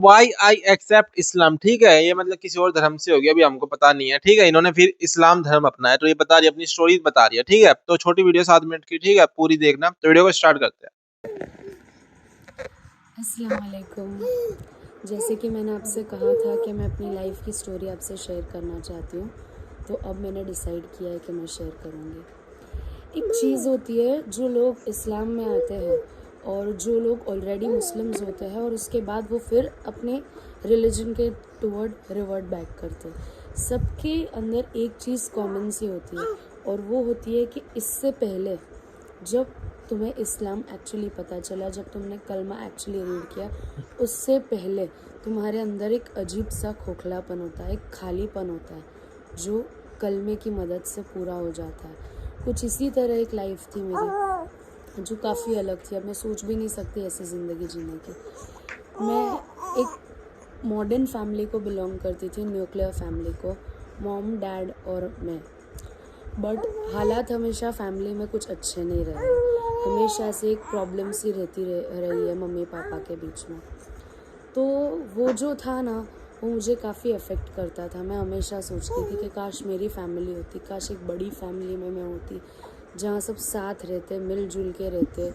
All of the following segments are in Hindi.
वाई आई एक्सेप्ट इस्लाम, ठीक है, ये मतलब किसी और धर्म से हो गया, अभी हमको पता नहीं है, ठीक है, इन्होंने फिर इस्लाम धर्म अपनाया, तो ये बता रही है, अपनी स्टोरी बता रही है, ठीक है, तो छोटी वीडियो 7 मिनट की, ठीक है, पूरी देखना, तो वीडियो को स्टार्ट करते हैं। अस्सलाम वालेकुम। जैसे कि मैंने आपसे कहा था कि मैं अपनी लाइफ की स्टोरी आपसे शेयर करना चाहती हूँ, तो अब मैंने डिसाइड किया है कि मैं शेयर करूँगी। एक चीज़ होती है, जो लोग इस्लाम में आते हैं और जो लोग ऑलरेडी मुस्लिम्स होते हैं और उसके बाद वो फिर अपने रिलीजन के टुवर्ड रिवर्ट बैक करते हैं, सबके अंदर एक चीज़ कॉमन सी होती है, और वो होती है कि इससे पहले जब तुम्हें इस्लाम एक्चुअली पता चला, जब तुमने कलमा एक्चुअली रीड किया, उससे पहले तुम्हारे अंदर एक अजीब सा खोखलापन होता है, एक खालीपन होता है, जो कलमे की मदद से पूरा हो जाता है। कुछ इसी तरह एक लाइफ थी मेरी, जो काफ़ी अलग थी। अब मैं सोच भी नहीं सकती ऐसी ज़िंदगी जीने की। मैं एक मॉडर्न फैमिली को बिलोंग करती थी, न्यूक्लियर फैमिली को, मॉम, डैड और मैं। बट हालात हमेशा फैमिली में कुछ अच्छे नहीं रहे, हमेशा से एक प्रॉब्लम सी रही है मम्मी पापा के बीच में। तो वो जो था ना, वो मुझे काफ़ी अफेक्ट करता था। मैं हमेशा सोचती थी कि काश मेरी फैमिली होती, काश एक बड़ी फैमिली में मैं होती, जहाँ सब साथ रहते, मिलजुल के रहते,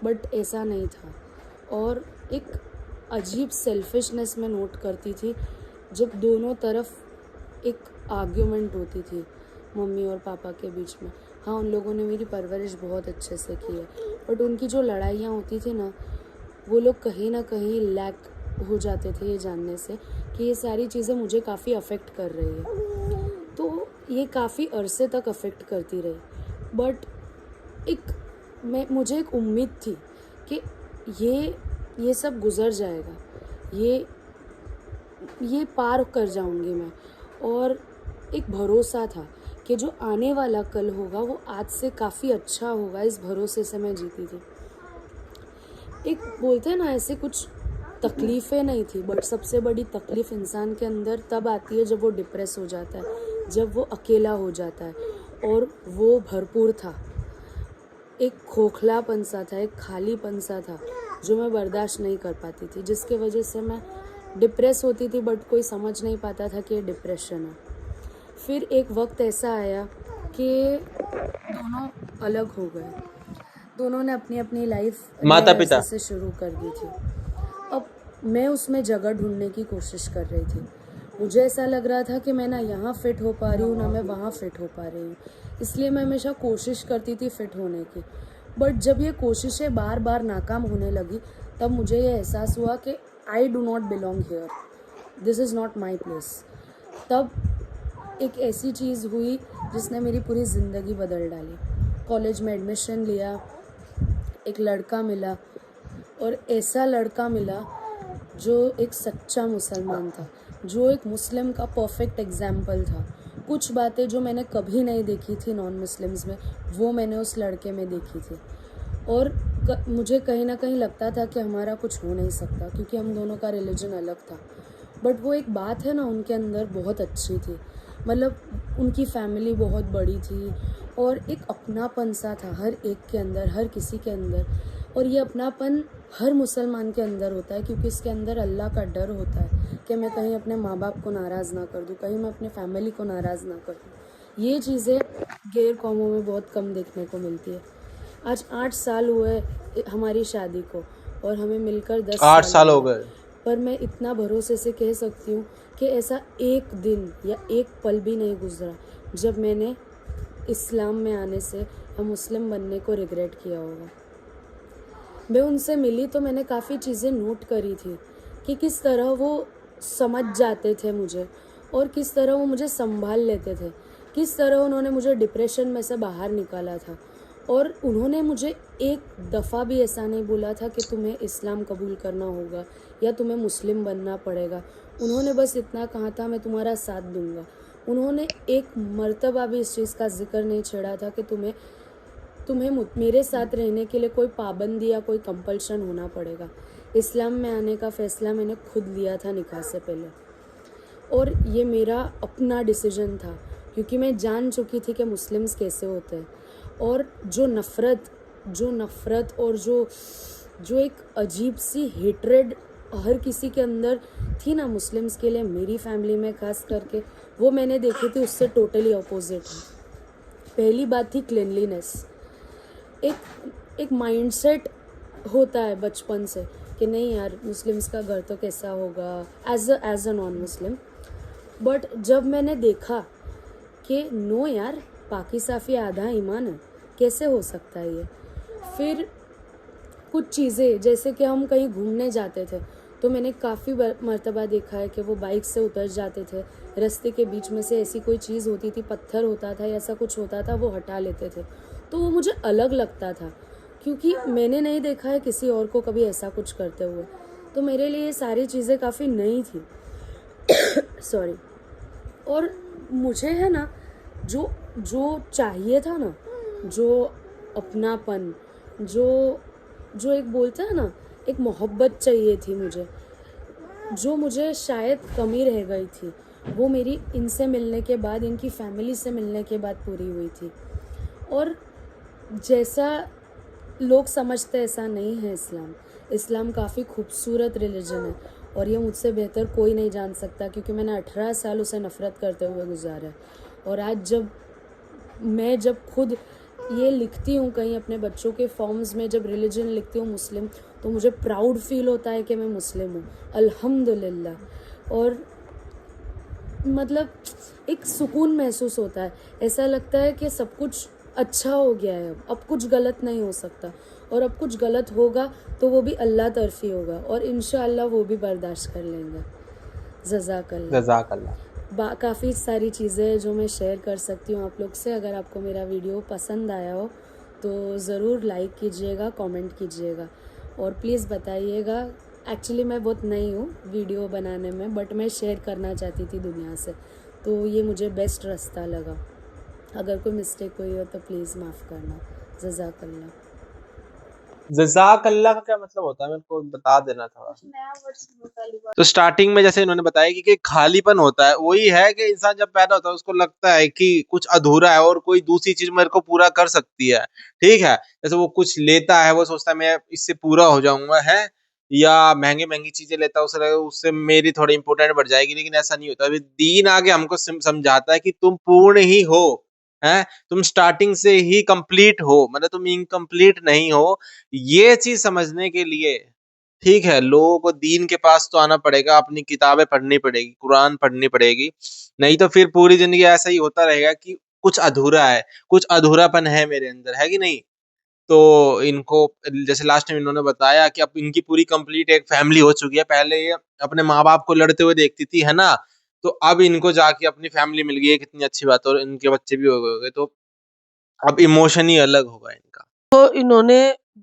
बट ऐसा नहीं था। और एक अजीब सेल्फिशनेस में नोट करती थी जब दोनों तरफ एक आर्ग्यूमेंट होती थी मम्मी और पापा के बीच में। हाँ, उन लोगों ने मेरी परवरिश बहुत अच्छे से की है, बट उनकी जो लड़ाइयाँ होती थी ना, वो लोग कहीं ना कहीं लैक हो जाते थे ये जानने से कि ये सारी चीज़ें मुझे काफ़ी अफेक्ट कर रही है। तो ये काफ़ी अरसे तक अफेक्ट करती रही, बट मुझे एक उम्मीद थी कि ये सब गुज़र जाएगा, ये पार कर जाऊंगी मैं। और एक भरोसा था कि जो आने वाला कल होगा वो आज से काफ़ी अच्छा होगा, इस भरोसे से मैं जीती थी। एक बोलते हैं ना, ऐसे कुछ तकलीफ़ें नहीं थी, बट सबसे बड़ी तकलीफ़ इंसान के अंदर तब आती है जब वो डिप्रेस हो जाता है, जब वो अकेला हो जाता है। और वो भरपूर था, एक खोखलापन सा था, एक खालीपन सा था, जो मैं बर्दाश्त नहीं कर पाती थी, जिसके वजह से मैं डिप्रेस होती थी, बट कोई समझ नहीं पाता था कि ये डिप्रेशन है। फिर एक वक्त ऐसा आया कि दोनों अलग हो गए, दोनों ने अपनी अपनी लाइफ नए माता अरसे पिता। से शुरू कर दी थी। अब मैं उसमें जगह ढूंढने की कोशिश कर रही थी। मुझे ऐसा लग रहा था कि मैं ना यहाँ फिट हो पा रही हूँ, ना मैं वहाँ फिट हो पा रही हूँ, इसलिए मैं हमेशा कोशिश करती थी फिट होने की। बट जब ये कोशिशें बार बार नाकाम होने लगी, तब मुझे ये एहसास हुआ कि I do not belong here, this is not my place. तब एक ऐसी चीज़ हुई जिसने मेरी पूरी ज़िंदगी बदल डाली। कॉलेज में एडमिशन लिया, एक लड़का मिला, और ऐसा लड़का मिला जो एक सच्चा मुसलमान था, जो एक मुस्लिम का परफेक्ट एग्जाम्पल था। कुछ बातें जो मैंने कभी नहीं देखी थी नॉन मुस्लिम्स में, वो मैंने उस लड़के में देखी थी। और मुझे कहीं ना कहीं लगता था कि हमारा कुछ हो नहीं सकता, क्योंकि हम दोनों का रिलीजन अलग था। बट वो एक बात है ना, उनके अंदर बहुत अच्छी थी, मतलब उनकी फैमिली बहुत बड़ी थी, और एक अपनापन सा था हर एक के अंदर, हर किसी के अंदर। और ये अपनापन हर मुसलमान के अंदर होता है, क्योंकि इसके अंदर अल्लाह का डर होता है कि मैं कहीं अपने माँ बाप को नाराज़ ना कर दूँ, कहीं मैं अपने फैमिली को नाराज़ ना कर दूँ। ये चीज़ें गैर कौमों में बहुत कम देखने को मिलती है। आज 8 साल हुए हमारी शादी को, और हमें मिलकर 10 8 साल साल हो हो गए। गए। पर मैं इतना भरोसे से कह सकती हूँ कि ऐसा एक दिन या एक पल भी नहीं गुजरा जब मैंने इस्लाम में आने से या मुस्लिम बनने को रिग्रेट किया होगा। मैं उनसे मिली तो मैंने काफ़ी चीज़ें नोट करी थी कि किस तरह वो समझ जाते थे मुझे, और किस तरह वो मुझे संभाल लेते थे, किस तरह उन्होंने मुझे डिप्रेशन में से बाहर निकाला था। और उन्होंने मुझे एक दफ़ा भी ऐसा नहीं बोला था कि तुम्हें इस्लाम कबूल करना होगा या तुम्हें मुस्लिम बनना पड़ेगा। उन्होंने बस इतना कहा था, मैं तुम्हारा साथ दूंगा। उन्होंने एक मर्तबा भी इस चीज़ का जिक्र नहीं छेड़ा था कि तुम्हें मेरे साथ रहने के लिए कोई पाबंदी या कोई कंपल्शन होना पड़ेगा। इस्लाम में आने का फ़ैसला मैंने खुद लिया था निकाह से पहले, और ये मेरा अपना डिसीजन था, क्योंकि मैं जान चुकी थी कि मुस्लिम्स कैसे होते हैं। और जो नफ़रत और जो एक अजीब सी हेट्रेड हर किसी के अंदर थी ना मुस्लिम्स के लिए, मेरी फैमिली में खास करके, वो मैंने देखी थी, उससे टोटली अपोजिट है। पहली बात थी क्लीनलीनेस। एक माइंडसेट होता है बचपन से कि नहीं यार मुस्लिम्स का घर तो कैसा होगा, as a non Muslim. But जब मैंने देखा कि नो यार, पाकी साफ़ी आधा ईमान है, कैसे हो सकता है ये। फिर कुछ चीज़ें, जैसे कि हम कहीं घूमने जाते थे तो मैंने काफ़ी मर्तबा देखा है कि वो बाइक से उतर जाते थे, रास्ते के बीच में से ऐसी कोई चीज़ होती थी, पत्थर होता था या ऐसा कुछ होता था, वो हटा लेते थे। तो वो मुझे अलग लगता था, क्योंकि मैंने नहीं देखा है किसी और को कभी ऐसा कुछ करते हुए। तो मेरे लिए ये सारी चीज़ें काफ़ी नई थी। सॉरी। और मुझे है ना, जो जो चाहिए था ना, जो अपनापन, जो एक बोलते हैं ना, एक मोहब्बत चाहिए थी मुझे, जो मुझे शायद कमी रह गई थी, वो मेरी इनसे मिलने के बाद, इनकी फैमिली से मिलने के बाद पूरी हुई थी। और जैसा लोग समझते ऐसा नहीं है इस्लाम काफ़ी खूबसूरत रिलीजन है, और ये मुझसे बेहतर कोई नहीं जान सकता, क्योंकि मैंने 18 साल उसे नफ़रत करते हुए गुजारा है। और आज जब खुद ये लिखती हूँ कहीं अपने बच्चों के फॉर्म्स में, जब रिलीजन लिखती हूँ मुस्लिम, तो मुझे प्राउड फील होता है कि मैं मुस्लिम हूँ, अल्हम्दुलिल्लाह। और मतलब एक सुकून महसूस होता है, ऐसा लगता है कि सब कुछ अच्छा हो गया है, अब कुछ गलत नहीं हो सकता, और अब कुछ गलत होगा तो वो भी अल्लाह तरफ़ी होगा, और इंशाअल्लाह वो भी बर्दाश्त कर लेंगे। जज़ाकल्लाह। जज़ाकल्लाह। काफ़ी सारी चीज़ें हैं जो मैं शेयर कर सकती हूँ आप लोग से। अगर आपको मेरा वीडियो पसंद आया हो तो ज़रूर लाइक कीजिएगा, कमेंट कीजिएगा, और प्लीज़ बताइएगा। एक्चुअली मैं बहुत नई हूँ वीडियो बनाने में, बट मैं शेयर करना चाहती थी दुनिया से, तो ये मुझे बेस्ट रास्ता लगा। अगर कोई मिस्टेक हुई हो तो प्लीज़ माफ़ करना। जज़ाकल्लाह। जज़ाकल्लाह का क्या मतलब होता है, मेरे को बता देना थोड़ा। तो स्टार्टिंग में जैसे इन्होंने बताया कि खालीपन होता है, वही है कि इंसान जब पैदा होता है उसको लगता है कि कुछ अधूरा है और कोई दूसरी चीज मेरे को पूरा कर सकती है। ठीक है, जैसे वो कुछ लेता है, वो सोचता है मैं इससे पूरा हो जाऊंगा, है, या महंगी महंगी चीजें लेता है, उससे मेरी थोड़ी इंपॉर्टेंट बढ़ जाएगी, लेकिन ऐसा नहीं होता। अभी दीन आगे हमको समझाता है कि तुम पूर्ण ही हो, है, तुम स्टार्टिंग से ही कंप्लीट हो, मतलब तुम इनकम्प्लीट नहीं हो। ये चीज समझने के लिए, ठीक है, लोगों को दीन के पास तो आना पड़ेगा, अपनी किताबें पढ़नी पड़ेगी, कुरान पढ़नी पड़ेगी, नहीं तो फिर पूरी जिंदगी ऐसा ही होता रहेगा कि कुछ अधूरा है, कुछ अधूरापन है मेरे अंदर, है कि नहीं। तो इनको, जैसे लास्ट टाइम इन्होंने बताया कि अब इनकी पूरी कंप्लीट एक फैमिली हो चुकी है। पहले ये अपने माँ बाप को लड़ते हुए देखती थी, है ना, तो अब इनको जाके अपनी फैमिली मिल गई है, कितनी अच्छी बात है, और इनके बच्चे भी हो गए, तो अब इमोशन ही अलग होगा इनका। तो इन्होंने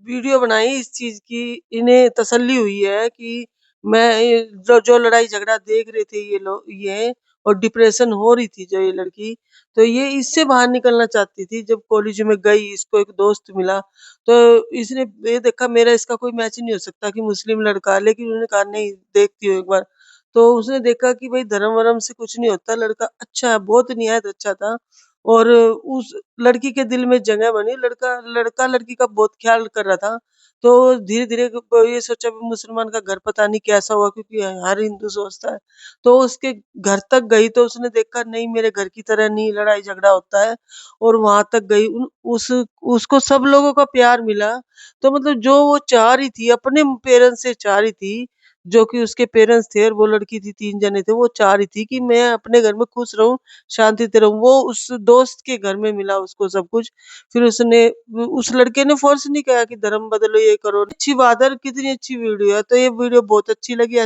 वीडियो बनाई इस चीज की, इन्हें तसल्ली हुई है कि जो लड़ाई झगड़ा देख रहे थे ये लोग, ये और डिप्रेशन हो रही थी जो ये लड़की, तो ये इससे बाहर निकलना चाहती थी। जब कॉलेज में गई, इसको एक दोस्त मिला, तो इसने ये देखा मेरा इसका कोई मैच नहीं हो सकता कि मुस्लिम लड़का है, लेकिन उन्होंने कहा नहीं देखती हूँ एक बार। तो उसने देखा कि भाई धर्म वरम से कुछ नहीं होता, लड़का अच्छा है, बहुत निहायत अच्छा था, और उस लड़की के दिल में जगह बनी। लड़का लड़का लड़की का बहुत ख्याल कर रहा था। तो धीरे धीरे ये सोचा भी मुसलमान का घर पता नहीं कैसा हुआ, क्योंकि हर हिंदू सोचता है। तो उसके घर तक गई तो उसने देखा नहीं मेरे घर की तरह नहीं लड़ाई झगड़ा होता है, और वहां तक गई। उसको सब लोगों का प्यार मिला। तो मतलब जो वो चाह रही थी, अपने पेरेंट्स से चाह रही थी, जो कि उसके पेरेंट्स थे और वो लड़की थी, 3 जने थे, वो चाह रही थी कि मैं अपने घर में खुश रहूं, शांति से रहूं। वो उस दोस्त के घर में मिला उसको सब कुछ। फिर उसने, उस लड़के ने फोर्स नहीं किया कि धर्म बदलो ये करो। अच्छी बात है, कितनी अच्छी वीडियो है। तो ये वीडियो बहुत अच्छी लगी।